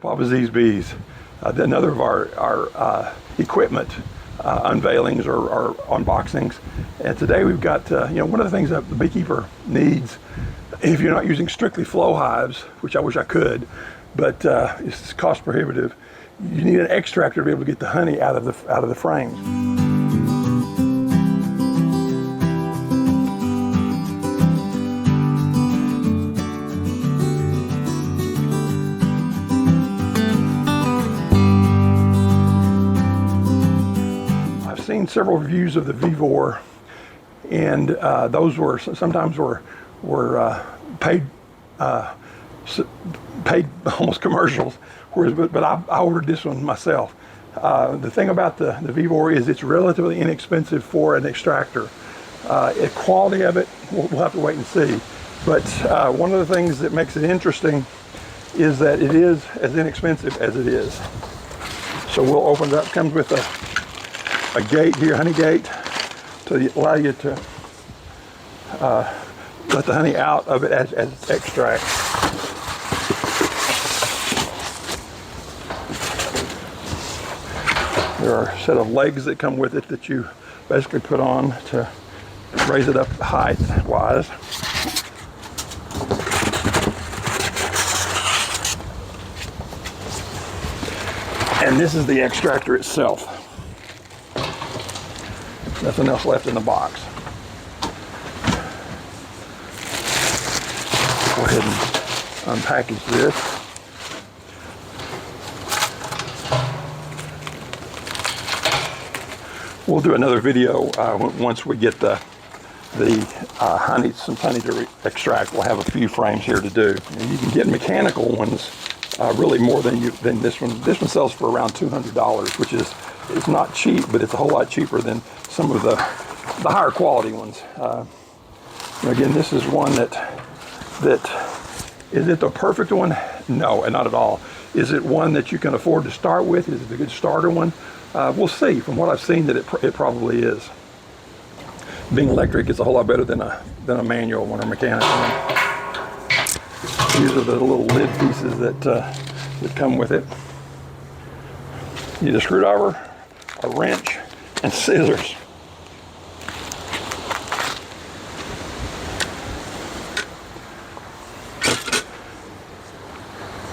What was these bees? Another of our equipment unveilings or unboxings. And today we've got, one of the things that the beekeeper needs, if you're not using strictly flow hives, which I wish I could, but it's cost prohibitive, you need an extractor to be able to get the honey out of the frames. Seen several reviews of the Vevor, and those were sometimes were paid almost commercials, whereas but I ordered this one myself. The thing about the Vevor is it's relatively inexpensive for an extractor. The quality of it we'll have to wait and see, but one of the things that makes it interesting is that it is as inexpensive as it is. So we'll open it up. It comes with a gate here, honey gate, to allow you to let the honey out of it as extract. There are a set of legs that come with it that you basically put on to raise it up height-wise. And this is the extractor itself. Nothing else left in the box. Go ahead and unpackage this. We'll do another video once we get the honey, some honey to extract. We'll have a few frames here to do. And you can get mechanical ones really more than this one. This one sells for around $200, which is it's not cheap, but it's a whole lot cheaper than some of the higher quality ones. Again, this is one that is it the perfect one? No, and not at all. Is it one that you can afford to start with? Is it a good starter one? We'll see. From what I've seen, that it probably is. Being electric is a whole lot better than a manual one or mechanical one. These are the little lid pieces that come with it. You need a screwdriver, a wrench, and scissors.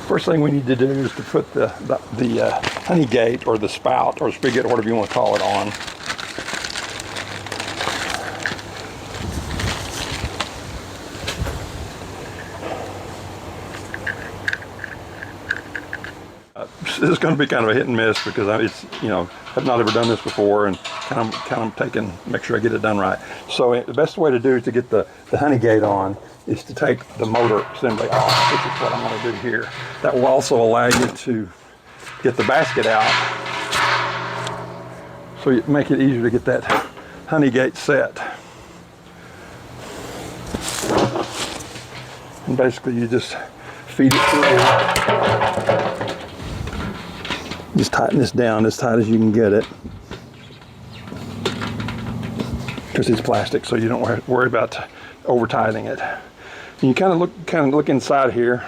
First thing we need to do is to put the honey gate or the spout or spigot, or whatever you want to call it, on. This is going to be kind of a hit and miss because I've not ever done this before, and kind of make sure I get it done right. So the best way to do to get the honey gate on is to take the motor assembly off, which is what I'm going to do here. That will also allow you to get the basket out, so you make it easier to get that honey gate set. And basically you just feed it through. Just tighten this down as tight as you can get it, because it's plastic, so you don't worry about over tightening it. And you kind of look inside here.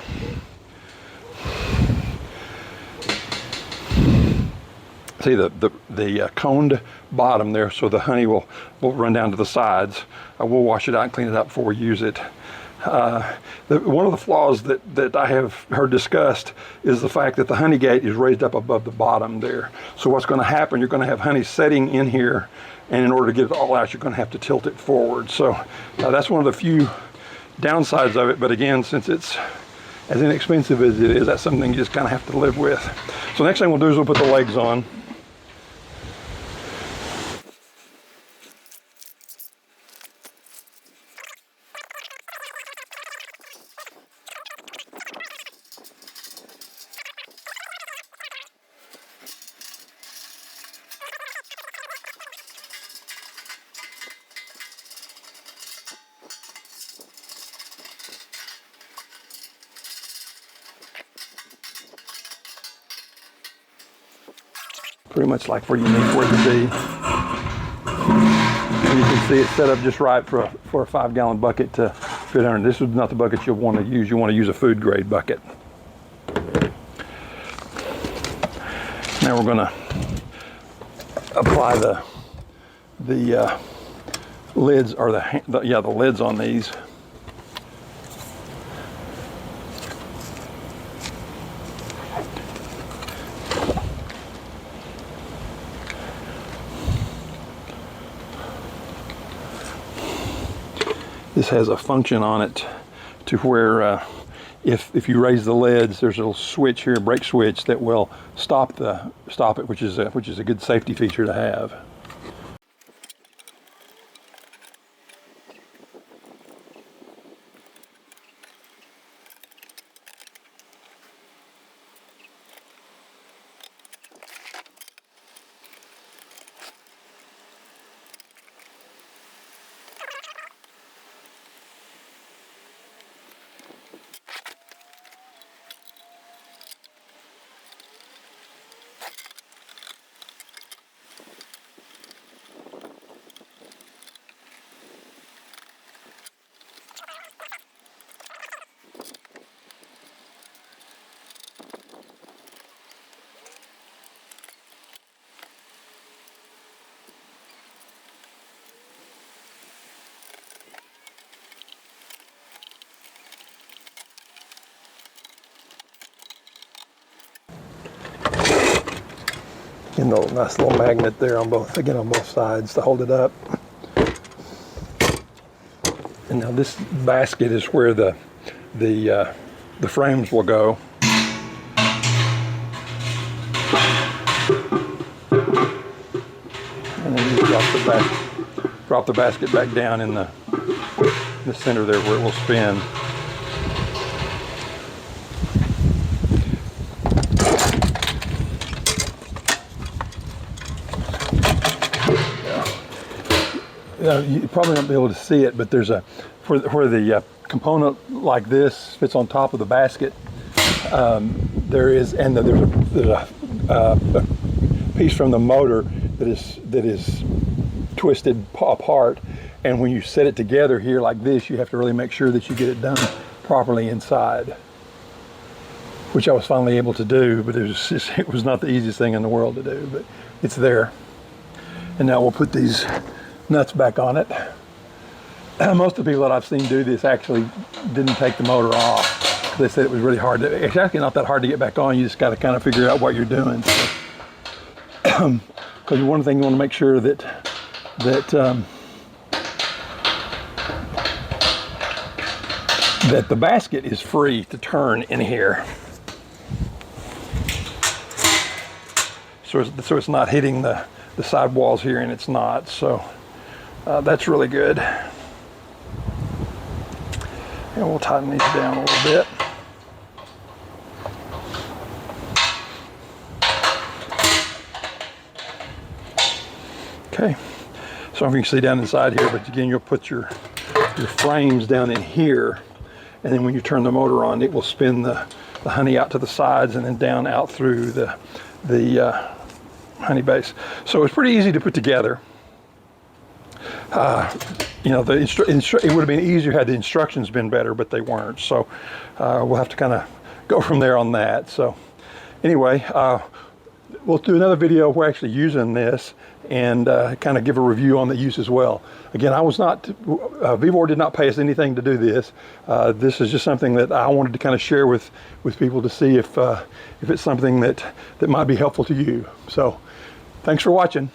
See the coned bottom there, so the honey will run down to the sides. We'll wash it out and clean it up before we use it. One of the flaws that I have heard discussed is the fact that the honey gate is raised up above the bottom there. So what's going to happen, you're going to have honey setting in here, and in order to get it all out, you're going to have to tilt it forward. So that's one of the few downsides of it. But again, since it's as inexpensive as it is, that's something you just kind of have to live with. So next thing we'll do is we'll put the legs on. Pretty much like where you need for it to be. And you can see it's set up just right for a 5-gallon bucket to fit under. This is not the bucket you'll want to use. You want to use a food grade bucket. Now we're going to apply the lids, or the lids on these. This has a function on it to where if you raise the lids, there's a little switch here, a brake switch, that will stop it, which is a good safety feature to have. And the nice little magnet there on both sides to hold it up. And now this basket is where the frames will go. And then you drop the basket back down in the center there where it will spin. You probably won't be able to see it, but there's where the component like this fits on top of the basket. There's a piece from the motor that is twisted apart, and when you set it together here like this, you have to really make sure that you get it done properly inside, which I was finally able to do, but it was not the easiest thing in the world to do, but it's there. And now we'll put these nuts back on it. Most of the people that I've seen do this actually didn't take the motor off. They said it was really hard. It's actually not that hard to get back on. You just got to kind of figure out what you're doing. Because one thing you want to make sure that the basket is free to turn in here. So it's not hitting the side walls here, and it's not. So that's really good. And we'll tighten these down a little bit. Okay, so if you can see down inside here, but again, you'll put your frames down in here, and then when you turn the motor on, it will spin the honey out to the sides and then down out through the honey base. So it's pretty easy to put together. You know, it would have been easier had the instructions been better, but they weren't. So we'll have to kind of go from there on that. So anyway, we'll do another video where we're actually using this and kind of give a review on the use as well. Again, Vevor did not pay us anything to do this. This is just something that I wanted to kind of share with people to see if it's something that might be helpful to you. So thanks for watching.